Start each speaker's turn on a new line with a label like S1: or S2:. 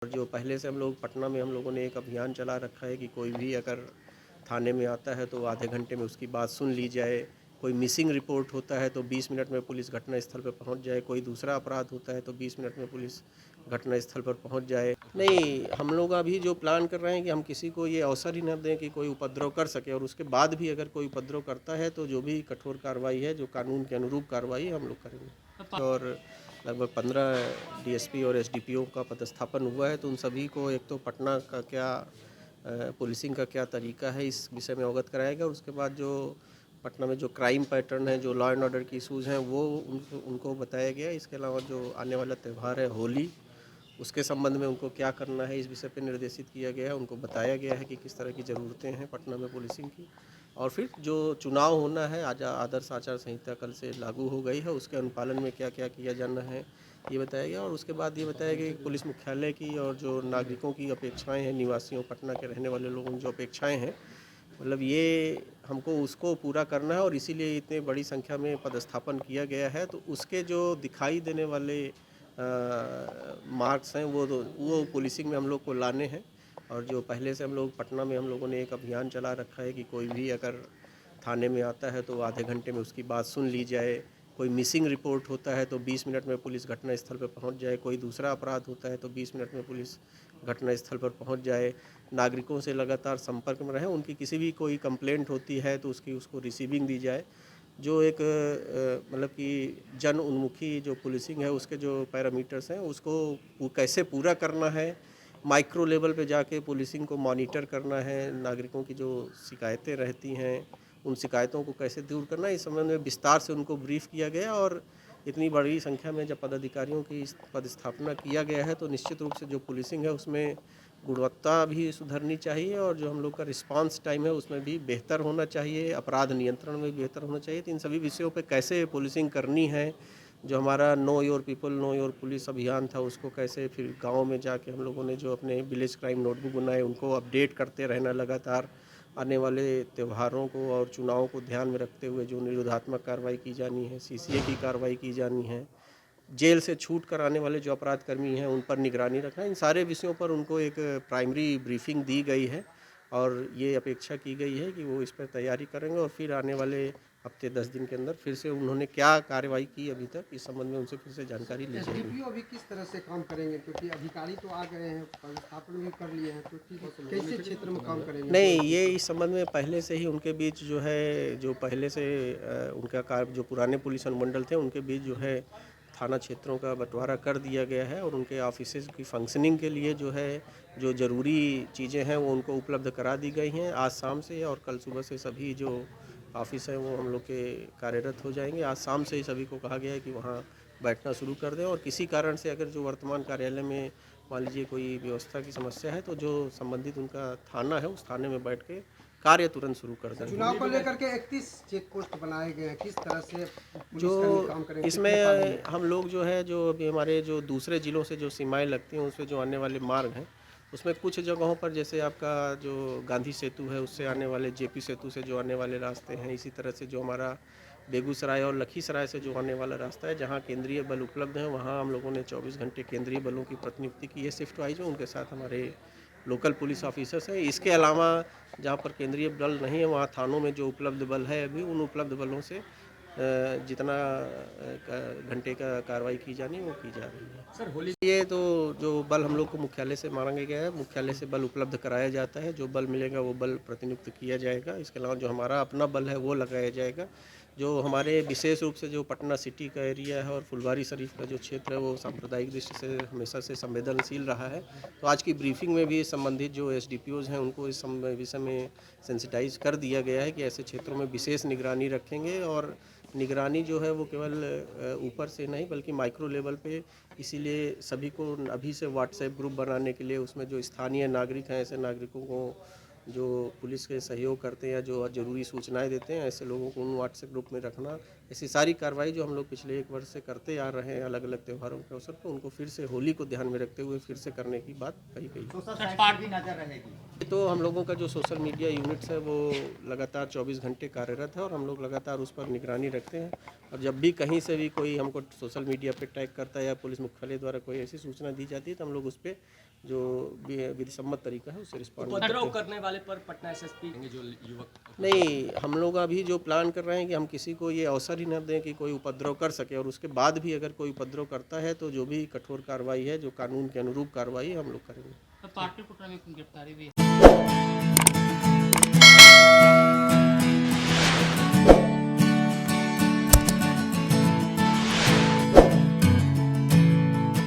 S1: और जो पहले से हम लोग पटना में हम लोगों ने एक अभियान चला रखा है कि कोई भी अगर थाने में आता है तो आधे घंटे में उसकी बात सुन ली जाए। कोई मिसिंग रिपोर्ट होता है तो 20 मिनट में पुलिस घटनास्थल पर पहुंच जाए। कोई दूसरा अपराध होता है तो 20 मिनट में पुलिस घटनास्थल पर पहुंच जाए। नहीं, हम लोग अभी जो प्लान कर रहे हैं कि हम किसी को ये अवसर ही न दें कि कोई उपद्रव कर सके, और उसके बाद भी अगर कोई उपद्रव करता है तो जो भी कठोर कार्रवाई है, जो कानून के अनुरूप कार्रवाई हम लोग करेंगे। और लगभग 15 डीएसपी और एसडीपीओ का पदस्थापन हुआ है, तो उन सभी को एक तो पटना का क्या पुलिसिंग का क्या तरीका है इस विषय में अवगत कराया गया। उसके बाद जो पटना में जो क्राइम पैटर्न है, जो लॉ एंड ऑर्डर की इशूज़ हैं, वो उनको बताया गया। इसके अलावा जो आने वाला त्यौहार है होली, उसके संबंध में उनको क्या करना है इस विषय पे निर्देशित किया गया है। उनको बताया गया है कि किस तरह की ज़रूरतें हैं पटना में पुलिसिंग की। और फिर जो चुनाव होना है, आज आदर्श आचार संहिता कल से लागू हो गई है, उसके अनुपालन में क्या क्या किया जाना है ये बताया गया। और उसके बाद ये बताया गया कि पुलिस मुख्यालय की और जो नागरिकों की अपेक्षाएं हैं, निवासियों पटना के रहने वाले लोगों की जो अपेक्षाएं हैं, मतलब ये हमको उसको पूरा करना है, और इसीलिए इतने बड़ी संख्या में पदस्थापन किया गया है। तो उसके जो दिखाई देने वाले मार्क्स हैं वो पुलिसिंग में हम लोग को लाने हैं। और जो पहले से हम लोग पटना में हम लोगों ने एक अभियान चला रखा है कि कोई भी अगर थाने में आता है तो आधे घंटे में उसकी बात सुन ली जाए। कोई मिसिंग रिपोर्ट होता है तो 20 मिनट में पुलिस घटनास्थल पर पहुंच जाए। कोई दूसरा अपराध होता है तो 20 मिनट में पुलिस घटनास्थल पर पहुंच जाए। नागरिकों से लगातार संपर्क में रहें, उनकी किसी भी कोई कंप्लेंट होती है तो उसको रिसीविंग दी जाए। जो एक मतलब कि जन उन्मुखी जो पुलिसिंग है, उसके जो पैरामीटर्स हैं उसको कैसे पूरा करना है, माइक्रो लेवल पे जाके पुलिसिंग को मॉनिटर करना है, नागरिकों की जो शिकायतें रहती हैं उन शिकायतों को कैसे दूर करना है, इस संबंध में विस्तार से उनको ब्रीफ किया गया। और इतनी बड़ी संख्या में जब पदाधिकारियों की पदस्थापना किया गया है तो निश्चित रूप से जो पुलिसिंग है उसमें गुणवत्ता भी सुधरनी चाहिए, और जो हम लोग का रिस्पांस टाइम है उसमें भी बेहतर होना चाहिए, अपराध नियंत्रण में बेहतर होना चाहिए। तो इन सभी विषयों पे कैसे पुलिसिंग करनी है, जो हमारा know your people know your police अभियान था, उसको कैसे फिर गाँव में जाके हम लोगों ने जो अपने विलेज क्राइम नोटबुक बनाए उनको अपडेट करते रहना लगातार। आने वाले त्योहारों को और चुनावों को ध्यान में रखते हुए जो निरोधात्मक कार्रवाई की जानी है, सीसीए की कार्रवाई की जानी है, जेल से छूट कर आने वाले जो अपराध कर्मी हैं उन पर निगरानी रखना, इन सारे विषयों पर उनको एक प्राइमरी ब्रीफिंग दी गई है। और ये अपेक्षा की गई है कि वो इस पर तैयारी करेंगे, और फिर आने वाले हफ्ते 10 दिन के अंदर फिर से उन्होंने क्या कार्रवाई की अभी तक इस संबंध में उनसे फिर से जानकारी ली जाएगी।
S2: एसडीपीओ अभी किस तरह से काम करेंगे, क्योंकि अधिकारी तो आ गए हैं, पदस्थापन भी कर लिए हैं, तो कैसे क्षेत्र में काम करेंगे?
S1: नहीं, ये इस संबंध में पहले से ही उनके बीच जो है, जो पहले से उनका कार्य जो पुराने पुलिस अनुमंडल थे उनके बीच जो है थाना क्षेत्रों का बंटवारा कर दिया गया है, और उनके ऑफिसेज की फंक्शनिंग के लिए जो है जो ज़रूरी चीज़ें हैं वो उनको उपलब्ध करा दी गई हैं आज शाम से। और कल सुबह से सभी जो ऑफिस हैं वो हम लोग के कार्यरत हो जाएंगे। आज शाम से ही सभी को कहा गया है कि वहाँ बैठना शुरू कर दें, और किसी कारण से अगर जो वर्तमान कार्यालय में मान लीजिए कोई व्यवस्था की समस्या है तो जो संबंधित उनका थाना है उस थाने में बैठ के कार्य तुरंत शुरू कर दें।
S2: चुनाव को लेकर के 31 चेक पोस्ट बनाए गए हैं, किस तरह से
S1: जो
S2: पुलिसकर्मी काम करेंगे, कितने पाली में?
S1: इसमें हम लोग जो है, जो अभी हमारे जो दूसरे ज़िलों से जो सीमाएं लगती हैं उस पे जो आने वाले मार्ग हैं, उसमें कुछ जगहों पर जैसे आपका जो गांधी सेतु है उससे आने वाले, जेपी सेतु से जो आने वाले रास्ते हैं, इसी तरह से जो हमारा बेगूसराय और लखीसराय से जो आने वाला रास्ता है जहाँ केंद्रीय बल उपलब्ध हैं, वहाँ हम लोगों ने 24 घंटे केंद्रीय बलों की प्रतिनियुक्ति की है शिफ्ट वाइज में। उनके साथ हमारे लोकल पुलिस ऑफिसर्स हैं। इसके अलावा जहाँ पर केंद्रीय बल नहीं है वहाँ थानों में जो उपलब्ध बल है अभी, उन उपलब्ध बलों से जितना घंटे का कार्रवाई की जानी वो की जा रही है।
S2: सर होली
S1: ये तो जो बल हम लोग को मुख्यालय से मांगा गया है, मुख्यालय से बल उपलब्ध कराया जाता है। जो बल मिलेगा वो बल प्रतिनियुक्त किया जाएगा। इसके अलावा जो हमारा अपना बल है वो लगाया जाएगा। जो हमारे विशेष रूप से जो पटना सिटी का एरिया है और फुलवारी शरीफ का जो क्षेत्र है वो सांप्रदायिक दृष्टि से हमेशा से संवेदनशील रहा है। तो आज की ब्रीफिंग में भी संबंधित जो एसडीपीओज़ हैं उनको इस विषय में सेंसिटाइज कर दिया गया है कि ऐसे क्षेत्रों में विशेष निगरानी रखेंगे। और निगरानी जो है वो केवल ऊपर से नहीं बल्कि माइक्रो लेवल पे, इसीलिए सभी को अभी से व्हाट्सएप ग्रुप बनाने के लिए, उसमें जो स्थानीय नागरिक हैं ऐसे नागरिकों को जो पुलिस के सहयोग करते हैं या जो ज़रूरी सूचनाएं देते हैं, ऐसे लोगों को उन व्हाट्सएप ग्रुप में रखना। ऐसी सारी कार्रवाई जो हम लोग पिछले 1 वर्ष से करते आ रहे हैं अलग अलग त्योहारों के अवसर पर, उनको फिर से होली को ध्यान में रखते हुए फिर से करने की बात कही गई।
S2: सोशल साइट पर भी नजर रहेगी।
S1: तो हम लोगों का जो सोशल मीडिया यूनिट्स है वो लगातार 24 घंटे कार्यरत है, और हम लोग लगातार उस पर निगरानी रखते हैं। और जब भी कहीं से भी कोई हमको सोशल मीडिया पे टैग करता है या पुलिस मुख्यालय द्वारा कोई ऐसी सूचना दी जाती है तो हम लोग उस पर जो विधिसम्मत तरीका है उससे रिस्पॉन्ड
S3: उपद्रव करने वाले पर पटना एसएसपी जो युवक
S1: नहीं, हम लोग अभी जो प्लान कर रहे हैं कि हम किसी को ये अवसर ही न दें कि कोई उपद्रव कर सके, और उसके बाद भी अगर कोई उपद्रव करता है तो जो भी कठोर कार्रवाई है, जो कानून के अनुरूप कार्रवाई हम लोग करेंगे।
S4: तो पाटलिपुत्र में गिरफ्तारी भी